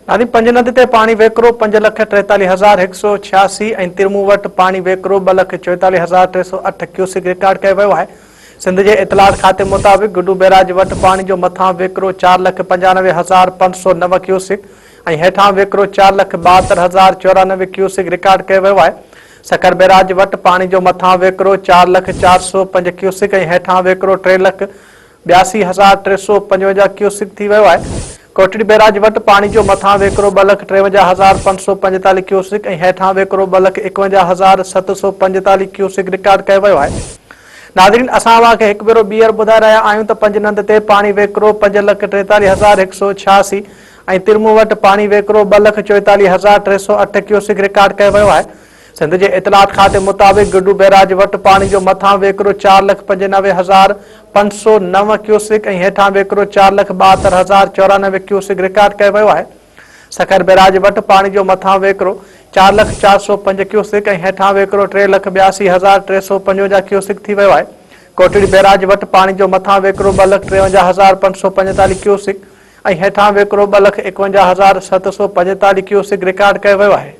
नादी पंजनद ते पानी वेकरो 5,43,186 ऐं तिरमू वटि पानी वेकरो 2,44,308 क्यूसिक रिकॉर्ड कयो वियो आहे। सिंध जे इतलात खाते मुताबिक़ गुडू बैराज वटि पानी जो मथां वेकरो 4,95,509 क्यूसिक ऐं हेठां वेकरो 4,72,094 क्यूसिक रिकॉर्ड कयो वियो आहे। सखर बैराज वटि पानी जो मथां वेकरो 4,04,05 क्यूसिक ऐं हेठां वेकरो 3,82,355 क्यूसिक थी वियो आहे। कोटड़ी बैराज वटि पानी जो मथां वेकरो 2,53,545 क्यूसिक ऐं हेठां वेकरो 2,51,745 क्यूसिक रिकॉर्ड कयो वियो आहे। नाज़रीन, असां तव्हांखे हिकु भेरो ॿीहर ॿुधाए रहिया आहियूं त पंजनंद ते पानी वेकरो 5,43,186 ऐं तिरमू वटि पानी वेकरो 2,44,308 क्यूसिक रिकॉर्ड कयो वियो आहे। सिंध जे इतलात खाते मुताबिक़ गुडू बैराज वटि पानी जो मथां वेकरो 4,95,509 क्यूसिक ऐं हेठां वेकरो 4,72,094 क्यूसिक रिकॉर्ड कयो वियो आहे। सखर बैराज वटि पानी जो मथां वेकरो 4,04,05 क्यूसिक ऐं हेठां वेकरो 3,82,355 क्यूसिक थी वियो आहे। कोटड़ी बैराज वटि पानी जो मथां वेकरो 2,53,545 क्यूसिक ऐं हेठां वेकरो 2,51,745 क्यूसिक रिकॉर्ड कयो वियो आहे।